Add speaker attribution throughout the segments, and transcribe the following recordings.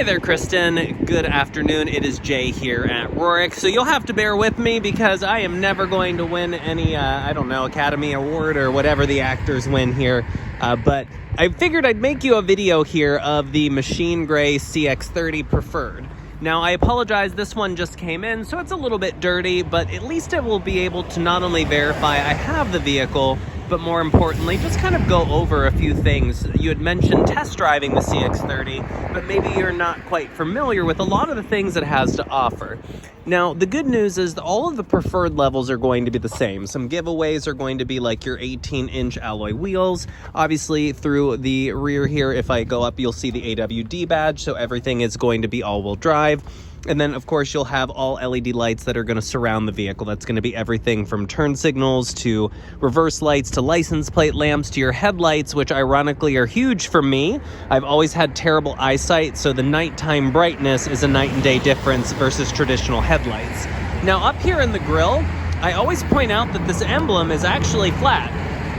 Speaker 1: Hey there, Kristen. Good afternoon. It is Jay here at Rorik. So you'll have to bear with me because I am never going to win any, Academy Award or whatever the actors win here. But I figured I'd make you a video here of the machine gray CX-30 Preferred. Now, I apologize, this one just came in, so it's a little bit dirty, but at least it will be able to not only verify I have the vehicle, but more importantly, just kind of go over a few things. You had mentioned test driving the CX-30, but maybe you're not quite familiar with a lot of the things it has to offer. Now, the good news is that all of the preferred levels are going to be the same. Some giveaways are going to be like your 18-inch alloy wheels. Obviously, through the rear here, if I go up, you'll see the AWD badge, so everything is going to be all-wheel drive. And then, of course, you'll have all LED lights that are going to surround the vehicle. That's going to be everything from turn signals to reverse lights to license plate lamps to your headlights, which ironically are huge for me. I've always had terrible eyesight, so the nighttime brightness is a night and day difference versus traditional headlights. Now, up here in the grille, I always point out that this emblem is actually flat.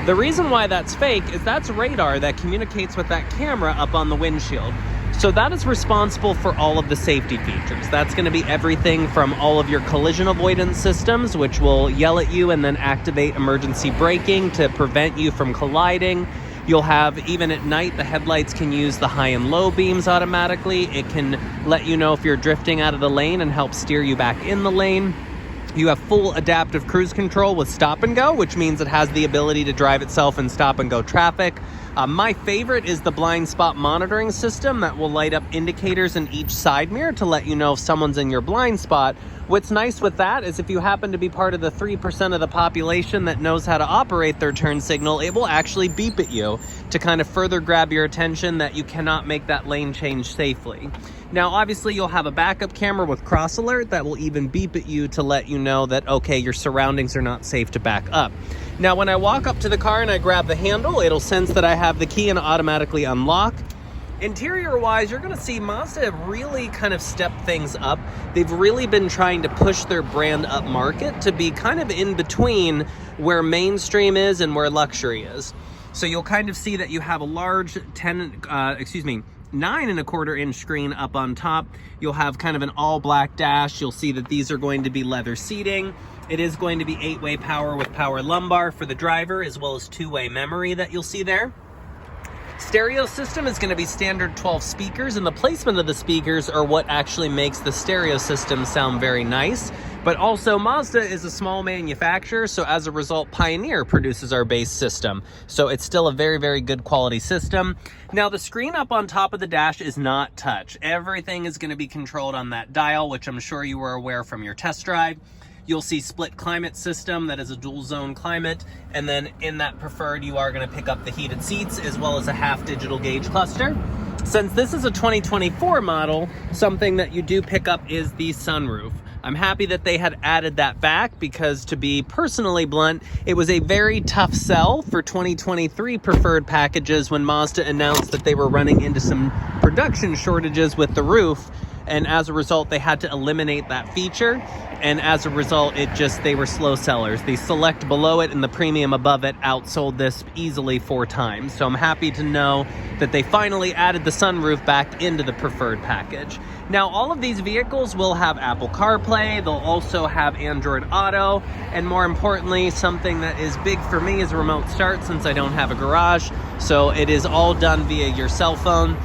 Speaker 1: The reason why that's fake is that's radar that communicates with that camera up on the windshield. So that is responsible for all of the safety features. That's going to be everything from all of your collision avoidance systems, which will yell at you and then activate emergency braking to prevent you from colliding. You'll have, even at night, the headlights can use the high and low beams automatically. It can let you know if you're drifting out of the lane and help steer you back in the lane. You have full adaptive cruise control with stop and go, which means it has the ability to drive itself in stop and go traffic. My favorite is the blind spot monitoring system that will light up indicators in each side mirror to let you know if someone's in your blind spot. What's nice with that is if you happen to be part of the 3% of the population that knows how to operate their turn signal, it will actually beep at you to kind of further grab your attention that you cannot make that lane change safely. Now, obviously, you'll have a backup camera with cross alert that will even beep at you to let you know that, okay, your surroundings are not safe to back up. Now, when I walk up to the car and I grab the handle, it'll sense that I have the key and automatically unlock. Interior-wise, you're going to see Mazda have really kind of stepped things up. They've really been trying to push their brand up market to be kind of in between where mainstream is and where luxury is. So you'll kind of see that you have a large 9.25-inch screen up on top. You'll have kind of an all-black dash. You'll see that these are going to be leather seating. It is going to be 8-way power with power lumbar for the driver, as well as 2-way memory that you'll see there. Stereo system is going to be standard 12 speakers, and the placement of the speakers are what actually makes the stereo system sound very nice. But also, Mazda is a small manufacturer, so as a result, Pioneer produces our base system. So it's still a very, very good quality system. Now, the screen up on top of the dash is not touch. Everything is going to be controlled on that dial, which I'm sure you were aware from your test drive. You'll see split climate system, that is a dual zone climate, and then in that Preferred you are going to pick up the heated seats as well as a half digital gauge cluster. Since this is a 2024 model, something that you do pick up is the sunroof. I'm happy that they had added that back because, to be personally blunt, it was a very tough sell for 2023 Preferred packages when Mazda announced that they were running into some production shortages with the roof. And as a result, they had to eliminate that feature. And as a result, they were slow sellers. The Select below it and the Premium above it outsold this easily 4 times. So I'm happy to know that they finally added the sunroof back into the Preferred package. Now, all of these vehicles will have Apple CarPlay. They'll also have Android Auto. And more importantly, something that is big for me is remote start, since I don't have a garage. So it is all done via your cell phone.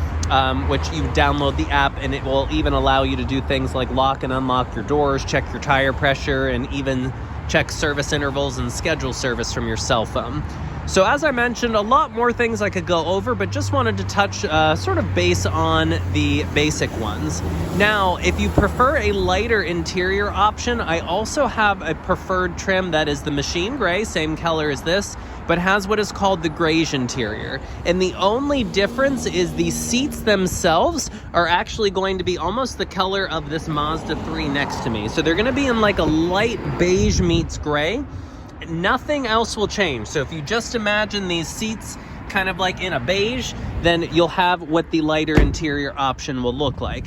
Speaker 1: Which you download the app, and it will even allow you to do things like lock and unlock your doors, check your tire pressure, and even check service intervals and schedule service from your cell phone. So as I mentioned, a lot more things I could go over, but just wanted to touch sort of base on the basic ones. Now, if you prefer a lighter interior option, I also have a preferred trim that is the machine gray, same color as this, but has what is called the grayish interior. And the only difference is the seats themselves are actually going to be almost the color of this Mazda 3 next to me. So they're going to be in like a light beige meets gray. Nothing else will change. So if you just imagine these seats kind of like in a beige, then you'll have what the lighter interior option will look like.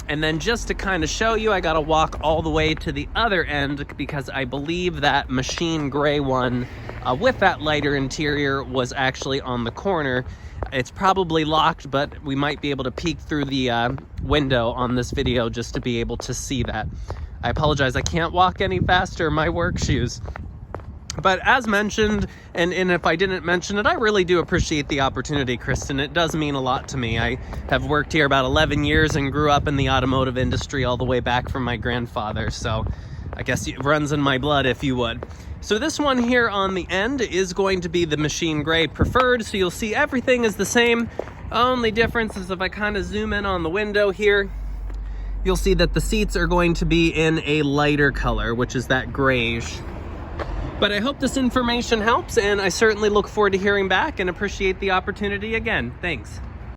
Speaker 1: And then just to kind of show you, I got to walk all the way to the other end because I believe that machine gray one with that lighter interior was actually on the corner. It's probably locked, but we might be able to peek through the window on this video just to be able to see that. I apologize, I can't walk any faster in my work shoes. But as mentioned, and if I didn't mention it, I really do appreciate the opportunity, Kristen. It does mean a lot to me. I have worked here about 11 years and grew up in the automotive industry all the way back from my grandfather. So I guess it runs in my blood, if you would. So this one here on the end is going to be the machine gray preferred. So you'll see everything is the same. Only difference is if I kind of zoom in on the window here, you'll see that the seats are going to be in a lighter color, which is that grayish. But I hope this information helps, and I certainly look forward to hearing back and appreciate the opportunity again. Thanks.